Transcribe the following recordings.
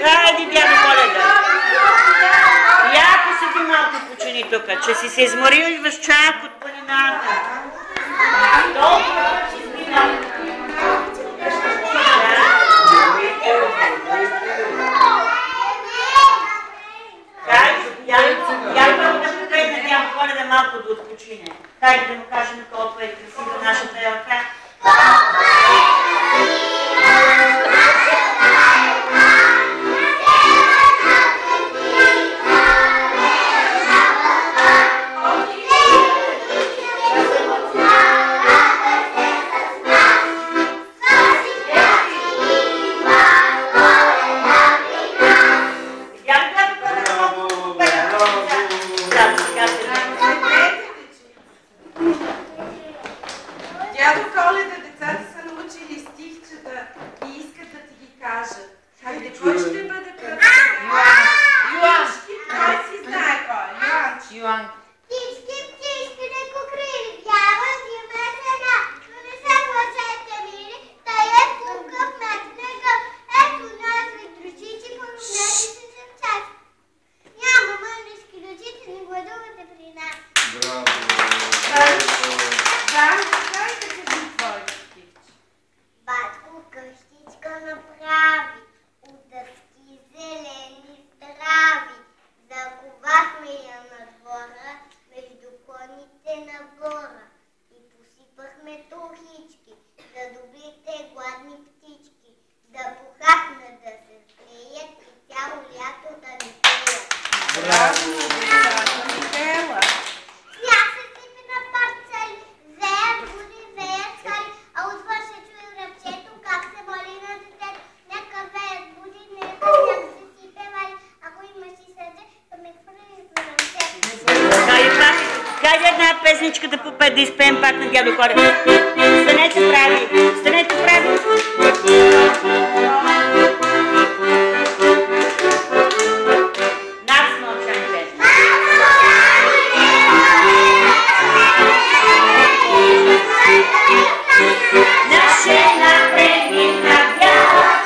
Хайде, дядо Коледа. Яко седи малко почини тук, че си се изморил и възчак от планината. Толкова си изминал. Я първо да погледне дядо Коледа малко да odpoчине. Хайде да му кажем колко е красива нашата елка. Да изпеем пак на дядо Коледа. Станете прави! Станете прави! Нас мълчайте! Наше напреми на бяла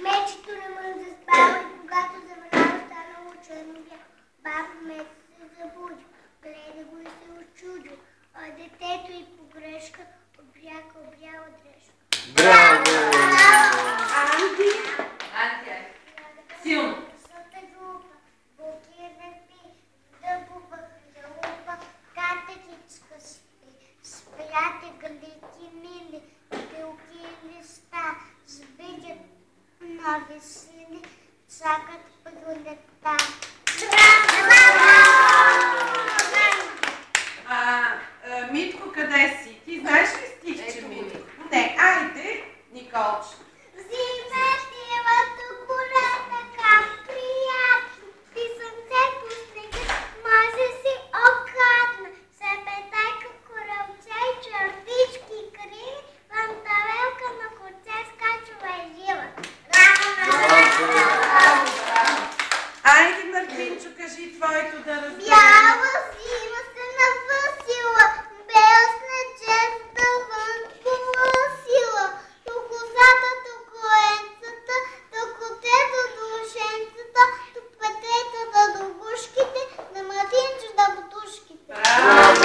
Мечето не може да спава. нови сили чакат пролетта. Митко, къде си? Ти знаеш ли стихче, Митко? Не, айде, Николче. Зиметилото коле така приятно, ти слънце по снега, може си окатна. Сепетайка, коралче и чертички криви, пантавелка на коце скачва и жива. Айде, Мартинчо, кажи твоето да разберем. Бяла зима се навъсила, бел снежеста вън повъсила. До козата, до коенцата, до котето, до ушенцата, до петрета, до гушките, на Мартинчо, до бутушките. Браво!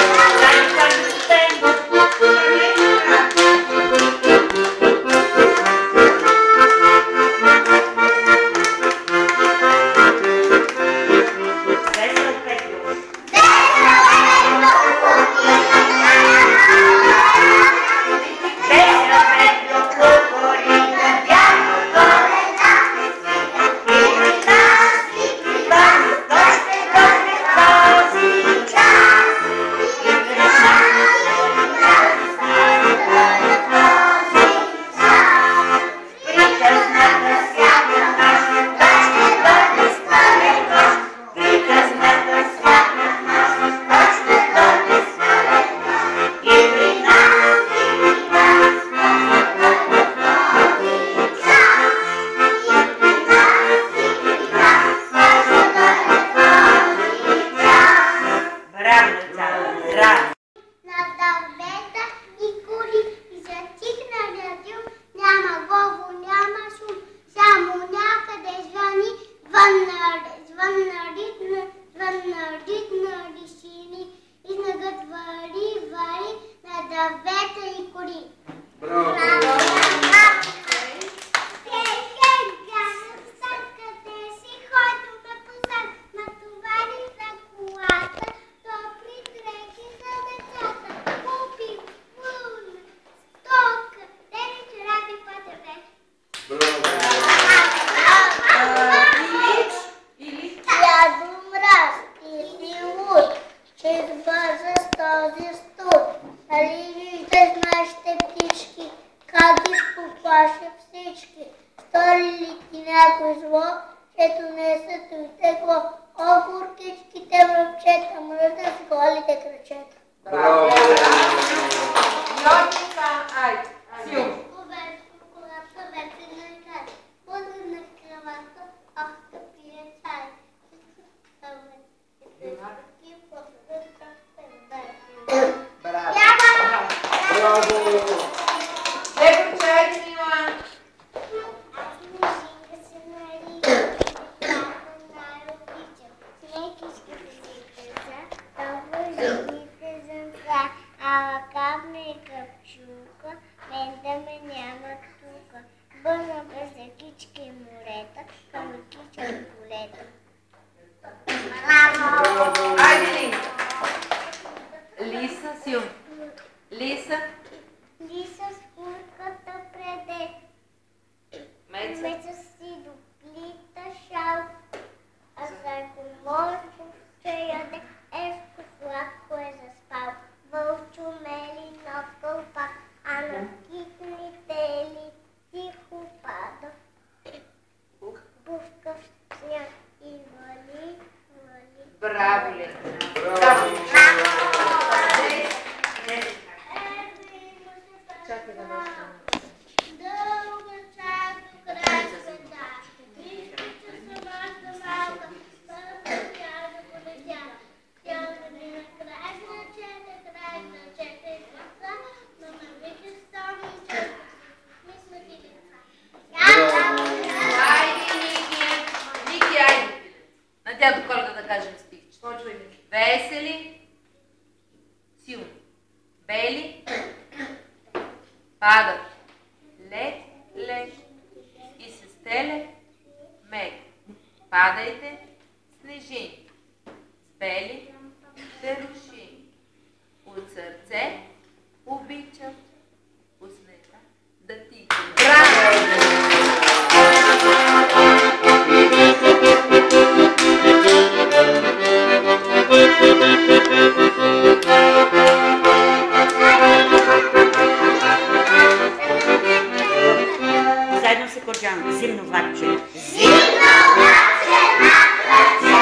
зимноваче. Зимноваче на кръче,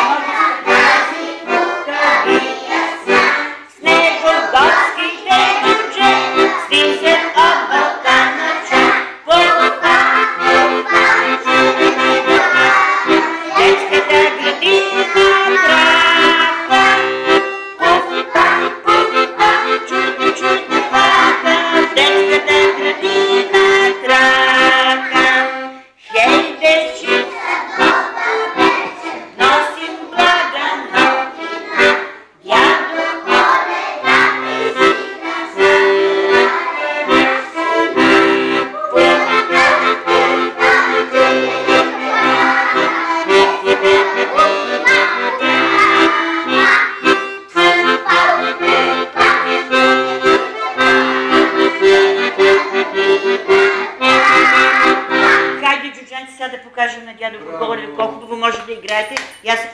тази кукавия сняг. Снегогодските чуче слизат от Балкана чак. Детската градина трака. Чуйте, чуйте пака. Детската градина трака. Хей, дечица, Добър вечер, носим блага новина. Дядо Коледа пристига Хайде, джудженци, сега да покажем на дядо колко хубаво може да играете. И аз се